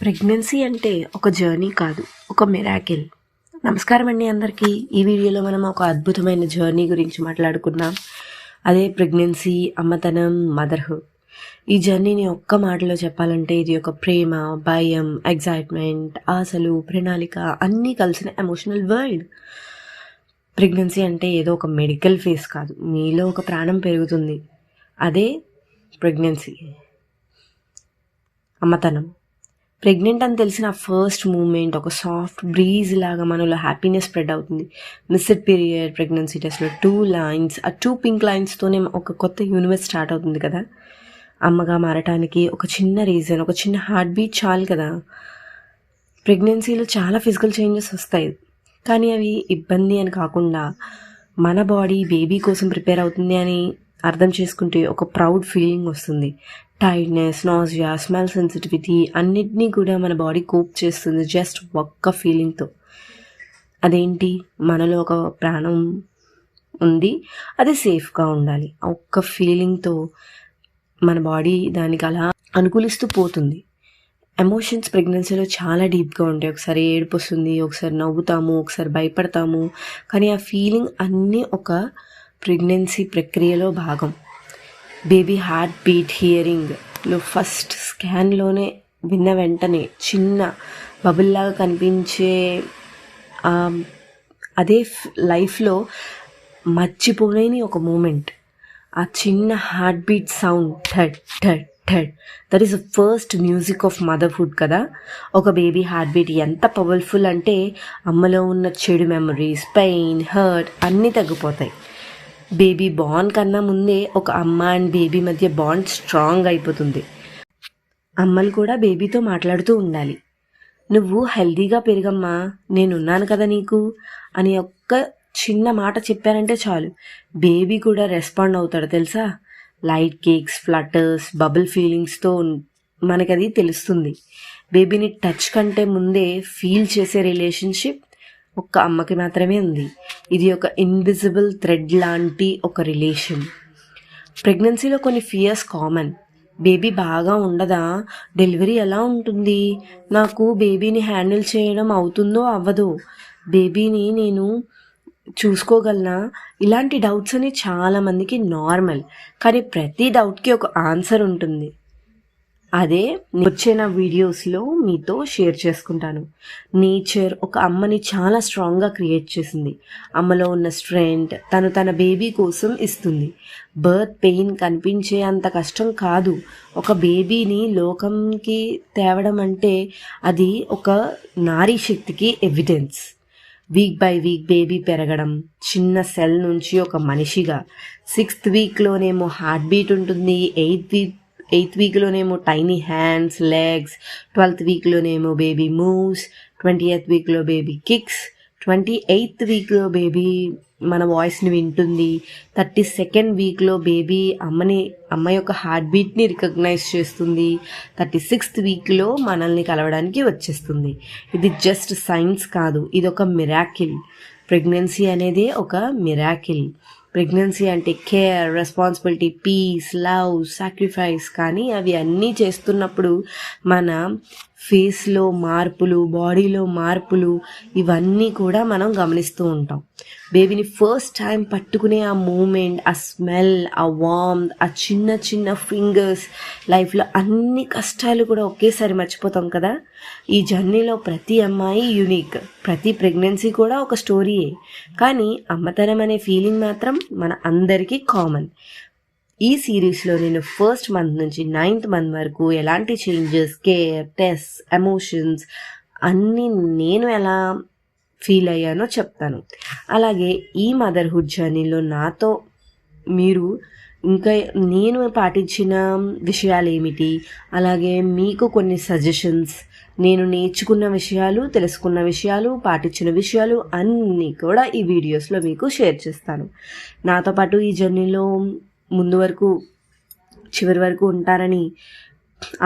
Pregnancy అంటే ఒక journey కాదు, ఒక మిరాకిల్. నమస్కారం అండి అందరికీ. ఈ వీడియోలో మనం ఒక అద్భుతమైన జర్నీ గురించి మాట్లాడుకుందాం. అదే ప్రెగ్నెన్సీ, అమ్మతనం, మదర్హుడ్. ఈ జర్నీని ఒక్క మాటలో చెప్పాలంటే ఇది ఒక ప్రేమ, భయం, ఎగ్జైట్మెంట్, ఆశలు, ప్రణాళిక అన్నీ కలిసిన ఎమోషనల్ వరల్డ్. ప్రెగ్నెన్సీ అంటే ఏదో ఒక మెడికల్ ఫేస్ కాదు, మీలో ఒక ప్రాణం పెరుగుతుంది. అదే ప్రెగ్నెన్సీ. అమ్మతనం. ప్రెగ్నెంట్ అని తెలిసిన ఫస్ట్ మూమెంట్ ఒక సాఫ్ట్ బ్రీజ్ లాగా మనలో హ్యాపీనెస్ స్ప్రెడ్ అవుతుంది. మిస్డ్ పీరియడ్ ప్రెగ్నెన్సీ టెస్ట్లో 2 లైన్స్, ఆ 2 పింక్ లైన్స్తోనే ఒక కొత్త యూనివర్స్ స్టార్ట్ అవుతుంది కదా. అమ్మగా మారటానికి ఒక చిన్న రీజన్, ఒక చిన్న హార్ట్ బీట్ చాలు కదా. ప్రెగ్నెన్సీలో చాలా ఫిజికల్ చేంజెస్ వస్తాయి, కానీ అవి ఇబ్బంది అని కాకుండా మన బాడీ బేబీ కోసం ప్రిపేర్ అవుతుంది అని అర్థం చేసుకుంటే ఒక ప్రౌడ్ ఫీలింగ్ వస్తుంది. టైర్డ్నెస్, నాజియా, స్మెల్ సెన్సిటివిటీ అన్నిటినీ కూడా మన బాడీ కోప్ చేస్తుంది జస్ట్ ఒక్క ఫీలింగ్తో. అదేంటి, మనలో ఒక ప్రాణం ఉంది, అది సేఫ్గా ఉండాలి. ఒక్క ఫీలింగ్తో మన బాడీ దానికి అలా అనుకూలిస్తూ పోతుంది. ఎమోషన్స్ ప్రెగ్నెన్సీలో చాలా డీప్గా ఉంటాయి. ఒకసారి ఏడుపు వస్తుంది, ఒకసారి నవ్వుతాము, ఒకసారి భయపడతాము, కానీ ఆ ఫీలింగ్ అన్నీ ఒక ప్రెగ్నెన్సీ ప్రక్రియలో భాగం. బేబీ హార్ట్ బీట్ హియరింగ్లో ఫస్ట్ స్కాన్లోనే విన్న వెంటనే చిన్న బబుల్లాగా కనిపించే అదే లైఫ్లో మర్చిపోలేని ఒక మూమెంట్. ఆ చిన్న heart beat sound thud thud thud, that is the first music of motherhood కదా. ఒక బేబీ హార్ట్ బీట్ ఎంత పవర్ఫుల్ అంటే అమ్మలో ఉన్న చెడు మెమరీస్, పెయిన్, హర్ట్ అన్నీ తగ్గిపోతాయి. బేబీ బాండ్ కన్నా ముందే ఒక అమ్మ అండ్ బేబీ మధ్య బాండ్ స్ట్రాంగ్ అయిపోతుంది. అమ్మలు కూడా బేబీతో మాట్లాడుతూ ఉండాలి. నువ్వు హెల్దీగా పెరిగమ్మా, నేనున్నాను కదా నీకు అని ఒక్క చిన్న మాట చెప్పారంటే చాలు, బేబీ కూడా రెస్పాండ్ అవుతాడు తెలుసా. లైట్ కేక్స్, ఫ్లటర్స్, బబుల్ ఫీలింగ్స్తో మనకది తెలుస్తుంది. బేబీని టచ్ కంటే ముందే ఫీల్ చేసే రిలేషన్షిప్ ఒక్క అమ్మకి మాత్రమే ఉంది. ఇది ఒక ఇన్విజిబుల్ థ్రెడ్ లాంటి ఒక రిలేషన్. ప్రెగ్నెన్సీలో కొన్ని ఫియర్స్ కామన్. బేబీ బాగా ఉండదా, డెలివరీ ఎలా ఉంటుంది, నాకు బేబీని హ్యాండిల్ చేయడం అవుతుందో అవ్వదో, బేబీని నేను చూసుకోగలనా, ఇలాంటి డౌట్స్ అని చాలామందికి నార్మల్. కానీ ప్రతి డౌట్కి ఒక ఆన్సర్ ఉంటుంది. అదే వచ్చే నా వీడియోస్లో మీతో షేర్ చేసుకుంటాను. నేచర్ ఒక అమ్మని చాలా స్ట్రాంగ్గా క్రియేట్ చేసింది. అమ్మలో ఉన్న స్ట్రెంగ్త్ తన బేబీ కోసం ఇస్తుంది. బర్త్ పెయిన్ కనిపించే అంత కష్టం కాదు. ఒక బేబీని లోకంకి తేవడం అంటే అది ఒక నారీ శక్తికి evidence. Week by week baby పెరగడం, చిన్న సెల్ నుంచి ఒక మనిషిగా. 6th వీక్లోనేమో హార్ట్ బీట్ ఉంటుంది, 8th వీక్లోనేమో టైనీ హ్యాండ్స్, లెగ్స్, 12th వీక్లోనేమో బేబీ మూవ్స్, 20th వీక్లో బేబీ కిక్స్, 28th వీక్లో బేబీ మన వాయిస్ని వింటుంది, 32nd వీక్లో బేబీ అమ్మ యొక్క హార్ట్ బీట్ని రికగ్నైజ్ చేస్తుంది, 36th వీక్లో మనల్ని కలవడానికి వచ్చేస్తుంది. ఇది జస్ట్ సైన్స్ కాదు, ఇది ఒక మిరాకిల్. ప్రెగ్నెన్సీ అనేది ఒక మిరాకిల్. ప్రెగ్నెన్సీ అంటే care, responsibility, peace, love, sacrifice. కానీ అవి అన్నీ చేస్తున్నప్పుడు మన ఫేస్లో మార్పులు, బాడీలో మార్పులు ఇవన్నీ కూడా మనం గమనిస్తూ ఉంటాం. బేబీని ఫస్ట్ టైం పట్టుకునే ఆ మూమెంట్, ఆ స్మెల్, ఆ వార్మ్త్, ఆ చిన్న చిన్న ఫింగర్స్, లైఫ్లో అన్ని కష్టాలు కూడా ఒకేసారి మర్చిపోతాం కదా. ఈ జర్నీలో ప్రతి అమ్మాయి యూనిక్, ప్రతి ప్రెగ్నెన్సీ కూడా ఒక స్టోరీయే. కానీ అమ్మతనం అనే ఫీలింగ్ మాత్రం మన అందరికీ కామన్. ఈ సిరీస్లో నేను 1st మంత్ నుంచి 9th మంత్ వరకు ఎలాంటి చేంజెస్, కేర్, టెస్ట్, ఎమోషన్స్ అన్నీ నేను ఎలా ఫీల్ అయ్యానో చెప్తాను. అలాగే ఈ మదర్హుడ్ జర్నీలో నాతో మీరు ఇంకా నేను పాటించిన విషయాలు ఏమిటి, అలాగే మీకు కొన్ని సజెషన్స్, నేను నేర్చుకున్న విషయాలు, తెలుసుకున్న విషయాలు, పాటించిన విషయాలు అన్నీ కూడా ఈ వీడియోస్లో మీకు షేర్ చేస్తాను. నాతో పాటు ఈ జర్నీలో ముందు వరకు చివరి వరకు ఉంటారని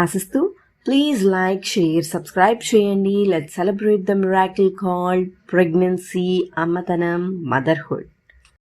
ఆశిస్తూ ప్లీజ్ లైక్, షేర్, సబ్స్క్రైబ్ చేయండి. Let's celebrate the miracle called pregnancy, అమ్మతనం, మదర్హుడ్.